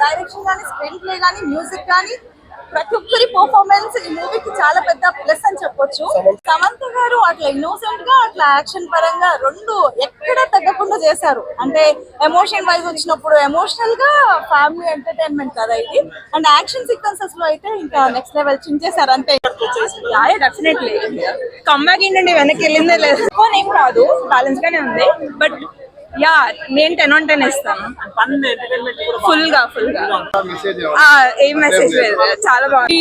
Direction కానీ, screen play కానీ, music కానీ, ప్రతి ఒక్కరి పర్ఫార్మెన్స్ ఈ మూవీకి చాలా పెద్ద ప్లస్ అని చెప్పొచ్చు. సమంత గారు అట్లా ఇన్నోసెంట్ గా, అట్లా యాక్షన్ పరంగా రెండు ఎక్కడ తగ్గకుండా చేశారు. అంటే ఎమోషన్ వైజ్ వచ్చినప్పుడు ఎమోషనల్ గా, ఫ్యామిలీ ఎంటర్టైన్మెంట్ కదా ఇది. అండ్ యాక్షన్ సీక్వెన్సెస్ లో అయితే ఇంకా నెక్స్ట్ లెవెల్ చించేశారు అంతే. డెఫినెట్లీ కమ్బ్యాక్ ఏంటంటే వెనక్కి వెళ్ళిందే లేదు, ఏం కాదు, బ్యాలెన్స్ గానే ఉంది. బట్ యా, నేను 10/10 ఇస్తాను. ఫుల్ గా ఏం మెసేజ్ లేదు, చాలా బాగుంది.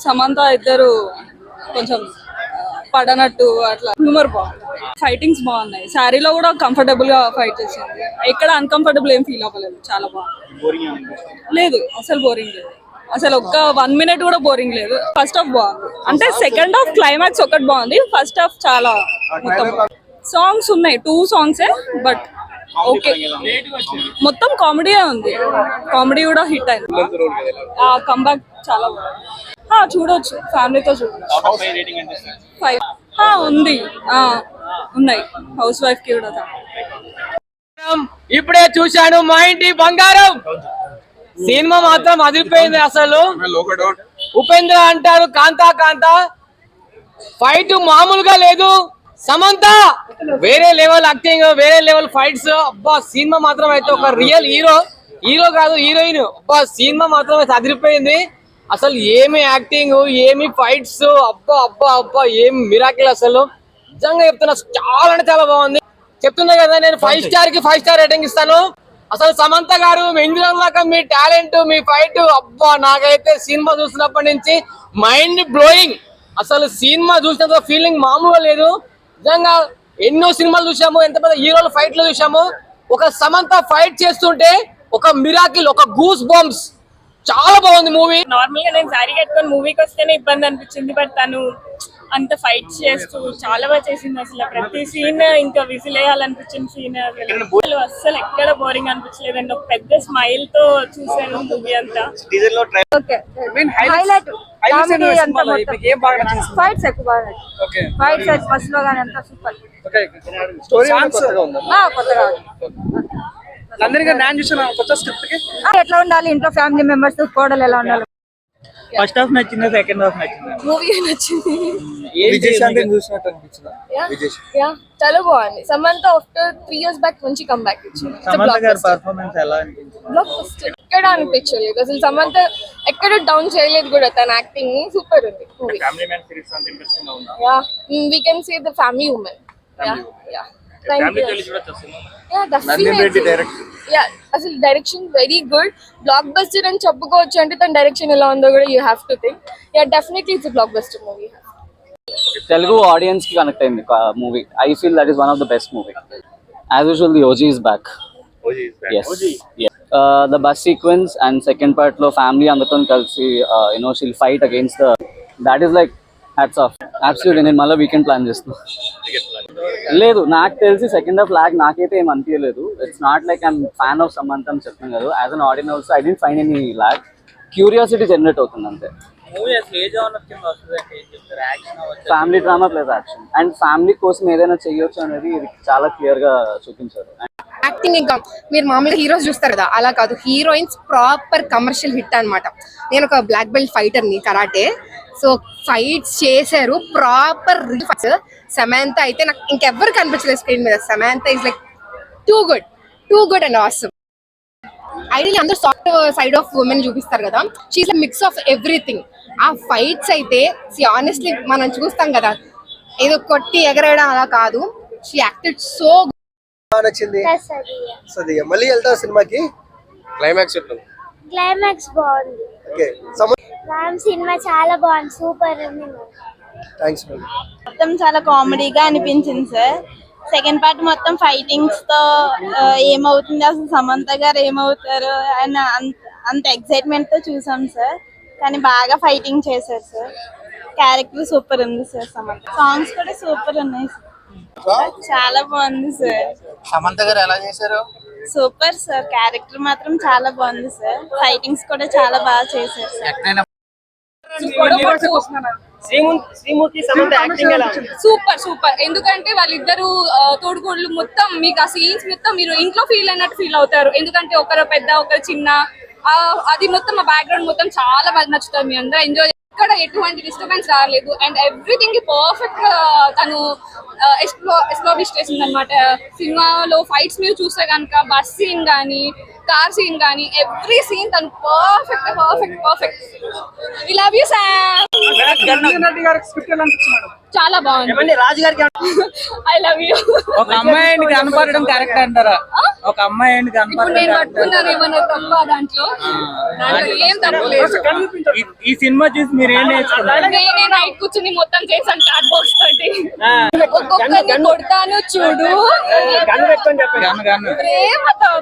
సమంత ఇద్దరు కొంచెం పడనట్టు అట్లా, హ్యూమర్ బాగుంది, ఫైటింగ్స్ బాగున్నాయి. శారీలో కూడా కంఫర్టబుల్ గా ఫైట్ చేసింది, ఎక్కడ అన్కంఫర్టబుల్ ఏం ఫీల్ అవ్వలేదు, చాలా బాగుంది. లేదు అసలు బోరింగ్ లేదు, అసలు ఒక్క 1 minute కూడా బోరింగ్ లేదు. ఫస్ట్ హాఫ్ బాగుంది, అంటే సెకండ్ హాఫ్ క్లైమాక్స్ ఒకటి బాగుంది, ఫస్ట్ హాఫ్ చాలా మొత్తం. సాంగ్స్ ఉన్నాయి 2 songs, బట్ ఓకే, మొత్తం కామెడీ ఉంది, కామెడీ కూడా హిట్ అయింది. కంబ్యాక్ చాలా బాగుంది, చూడొచ్చు, ఫ్యామిలీతో చూడొచ్చు. 5 ఉంది, ఉన్నాయి, హౌస్ వైఫ్ కి కూడా. ఇప్పుడే చూశాను మా ఇంటి బంగారం సినిమా, మాత్రం అదిరిపోయింది అసలు. ఉపేంద్ర అంటారు కాంతా కాంతా, ఫైట్ మామూలుగా లేదు. సమంత వేరే లెవెల్ యాక్టింగ్, వేరే లెవెల్ ఫైట్స్. అబ్బా సినిమా మాత్రం అయితే ఒక రియల్ హీరో కాదు హీరోయిన్. అబ్బా సినిమా మాత్రం అయితే అదిరిపోయింది అసలు. ఏమి యాక్టింగ్, ఏమి ఫైట్స్, అబ్బా అబ్బా అబ్బా ఏం మిరాకిల్ అసలు. నిజంగా చెప్తున్నా, చాలా అంటే చాలా బాగుంది. చెప్తున్నా కదా, నేను 5 star కి 5 star రేటింగ్ ఇస్తాను. అసలు సమంత గారు ఇంద్రలాగా మీ టాలెంట్, మీ ఫైట్, అబ్బా నాకైతే సినిమా చూసినప్పటి నుంచి మైండ్ బ్లోయింగ్. అసలు సినిమా చూసినంత ఫీలింగ్ మామూలుగా లేదు. నిజంగా ఎన్నో సినిమాలు చూసాము, ఎంత పెద్ద హీరోలు ఫైట్లు చూసాము. ఒక సమంత ఫైట్ చేస్తుంటే ఒక మిరాకిల్, ఒక గూస్ బంప్స్, చాలా బాగుంది మూవీ. నార్మల్ గా నేను శారీ కట్టుకొని మూవీకి వస్తేనే ఇబ్బంది అనిపించింది, బట్ తను అంత ఫైట్ చేస్తూ చాలా బాగా చేసింది. అసలు ప్రతి సీన్ ఇంకా విసిలేయాలనిపించిన సీన్, అసలు ఎక్కడ బోరింగ్ అనిపించలేదు. అండ్ ఒక పెద్ద స్మైల్ తో చూసాను మూవీ అంతా. ఫైట్స్ ఎక్కువ బాగా, ఫైట్స్ ఫస్ట్ లో కానీ అంతా సూపర్. ఎట్లా ఉండాలి ఇంట్లో ఫ్యామిలీ మెంబర్స్, కోడలు ఎలా ఉండాలి? ఫస్ట్ హాఫ్ నచ్చిందా, సెకండ్ హాఫ్ నచ్చిందా? మూవీ నచ్చింది, చాలా బాగుంది. సమంత ఆఫ్టర్ 3 years బ్యాక్ నుంచి కంబ్యాక్ ఇచ్చింది. ఎక్కడ అనిపించలేదు అసలు, సమంత ఎక్కడ డౌన్ చేయలేదు కూడా, తన యాక్టింగ్ సూపర్ ఉంది. We can say the family women. అసలు direction very good, blockbuster అని చెప్పుకోవచ్చు. అంటే తన డైరెక్షన్ ఎలా ఉందో కూడా you have to think. Definitely it's blockbuster movie. Telugu audience ki connect ayindi movie. I feel that is one of the best movie. As usual, the OG is back. Yes. The bus sequence and second part lo family andathon kalsi she'll fight against the, that is like hats off. Absolutely, నేను మళ్ళీ weekend plan చేస్తున్నా. లేదు నాకు తెలిసి second half lag నాకైతే ఏం అనిపించలేదు. It's not like I'm fan of Samantha అని చెప్తాను కదా. As an audience also I didn't find any lag. Curiosity generate అవుతుంది అంతే. Family drama plus action, and family కోసం ఏదైనా చేయొచ్చు అనేది ఇది చాలా క్లియర్ గా చూపించారు. యాక్టింగ్ ఇంకా మీరు మామూలుగా హీరోస్ చూస్తారు కదా, అలా కాదు. హీరోయిన్స్ ప్రాపర్ కమర్షియల్ హిట్ అన్నమాట. నేను ఒక బ్లాక్ బెల్ట్ ఫైటర్ ని కరాటే, సో ఫైట్స్ చేశారు ప్రాపర్. సమంత అయితే నాకు ఇంకెవ్వరు కనిపించలేదు స్క్రీన్ మీద. Samantha is like too good and awesome. Ideally అందరూ సాఫ్ట్ సైడ్ ఆఫ్ ఉమెన్ చూపిస్తారు కదా, she is like mix of everything. ఆ ఫైట్స్ అయితే ఆనెస్ట్లీ మనం చూస్తాం కదా, ఏదో కొట్టి ఎగరేయడం అలా కాదు. షీ యాక్టెడ్ సో నచ్చింది. మళ్ళీ వెళ్తావు సినిమాకి? క్లైమాక్స్ బాగుంది. రామ్ సినిమా చాలా బాగుంది, సూపర్ ఉంది. థాంక్స్. మొత్తం చాలా కామెడీగా అనిపించింది సార్. సెకండ్ పార్ట్ మొత్తం ఫైటింగ్స్ తో ఏమవుతుంది, అసలు సమంత గారు ఏమవుతారు అని అంత ఎక్సైట్మెంట్ తో చూసాం సార్. కానీ బాగా ఫైటింగ్ చేశారు సార్. క్యారెక్టర్ సూపర్ ఉంది సార్. సమంత సాంగ్స్ కూడా సూపర్ ఉన్నాయి సార్. చాలా బాగుంది సార్. సమంత గారు ఎలా చేశారు? Super sir. క్యారెక్టర్ మాత్రం చాలా బాగుంది సార్. ఫైటింగ్స్ కూడా చాలా బాగా చేశారు సార్. సూపర్. ఎందుకంటే వాళ్ళిద్దరు తోడుకోళ్ళు, మొత్తం మీకు ఆ సీన్స్ మొత్తం మీరు ఇంట్లో ఫీల్ అయినట్టు ఫీల్ అవుతారు. ఎందుకంటే ఒకరు పెద్ద ఒకరు చిన్న, అది మొత్తం ఆ బ్యాక్గ్రౌండ్ మొత్తం చాలా బాగా నచ్చుతుంది. మీ అందరూ ఎంజాయ్, ఇక్కడ ఎటువంటి డిస్టర్బెన్స్ రాలేదు అండ్ ఎవ్రీథింగ్ పర్ఫెక్ట్ తను ఎస్టాబ్లిష్ చేసింది అనమాట. సినిమాలో ఫైట్స్ మీరు చూస్తే కనుక బస్ సీన్ కానీ కార్ సీన్ కానీ ఎవ్రీ సీన్ తను perfect perfect perfect. We love you Sam. చాలా బాగుంది. రాజు గారికి ఐ లవ్ యూ. ఒక అమ్మాయిని కనపడడం కరెక్ట్ అంటారా? ఒక అమ్మాయిని ఇప్పుడు నేను పట్టుకున్నాను ఏమన్నా తప్ప దాంట్లో ఏం తప్పు లేదు. ఈ సినిమా చూసి మీరు ఏం నేర్చుకున్నారు? నేనే నైట్ కూర్చుని మొత్తం చేశాను చాట్ బాక్స్ తోటి. ఒక్కొక్కరిని కొడతాను చూడు ప్రేమతో.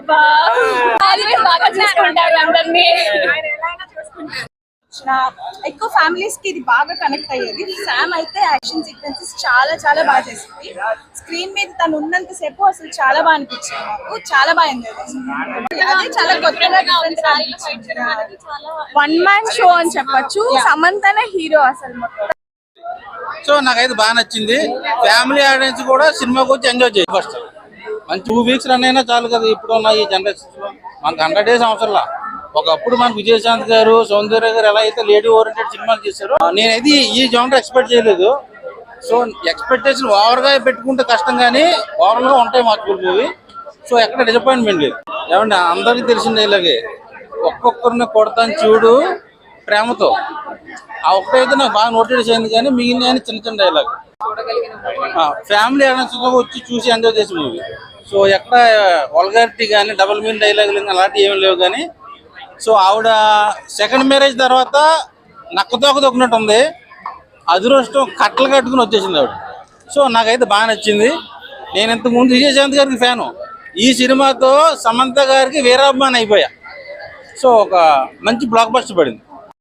ఆల్వేస్ బాగా చూసుకుంటారు అందరినీ. ఎక్కువ ఫ్యామిలీస్ కి ఇది బాగా కనెక్ట్ అయ్యేది. శామ్ అయితే యాక్షన్ సీక్వెన్సెస్ చాలా చాలా బాగా చేసింది. స్క్రీన్ మీద తను ఉన్నంత సేపు అసలు చాలా బాగా అనిపించింది నాకు. చాలా బాగా ఎంజాయ్ చేసింది. అదే చాలా కొత్తగా వన్ మ్యాన్ షో అని చెప్పొచ్చు. సమంతనే హీరో అసలు మొత్తం. సో నాకైతే బాగా నచ్చింది. ఫ్యామిలీ ఆడియన్స్ కూడా సినిమాకి వచ్చి ఎంజాయ్ చేయాలి. ఫస్ట్ మంచి 2 వీక్స్ రన్ అయినా చాలు కదా. ఇప్పుడు ఉన్న ఈ జనరేషన్ లో మనకు 100 days అవసరంలా. ఒకప్పుడు మనకు విజయశాంతి గారు, సౌందర్య గారు ఎలా అయితే లేడీ ఓరియంటెడ్ సినిమాలు చేశారో నేనైతే ఈ జోనర్ ఎక్స్పెక్ట్ చేయలేదు. సో ఎక్స్పెక్టేషన్ ఓవర్ గా పెట్టుకుంటే కష్టం, కానీ ఓవరాల్ గా ఉంటాయి మార్కులు మూవీ. సో ఎక్కడ డిసప్పాయింట్మెంట్ లేదు. ఏమంటే అందరికీ తెలిసిందే ఇలాగే ఒక్కొక్కరిని కొడతాను చూడు ప్రేమతో. ఆ ఒక్కటైతే నాకు బాగా నోటీస్ అయింది, కానీ మిగిలిన చిన్న చిన్న డైలాగ్ ఫ్యామిలీ ఆడియన్స్ వచ్చి చూసి ఎంజాయ్ చేసే మూవీ. సో ఎక్కడ వల్గారిటీ కానీ డబుల్ మీన్ డైలాగులు కానీ అలాంటివి ఏమి లేవు. కానీ సో ఆవిడ సెకండ్ మ్యారేజ్ తర్వాత నక్కతోక దొక్కినట్టు ఉంది. అదృష్టం కట్టలు కట్టుకుని వచ్చేసింది ఆవిడ. సో నాకైతే బాగా నచ్చింది. నేను ఇంతకుముందు విజయశాంతి గారికి ఫ్యాను. ఈ సినిమాతో సమంత గారికి వీరాభిమాన్ అయిపోయా. సో ఒక మంచి బ్లాక్ బస్టర్ పడింది.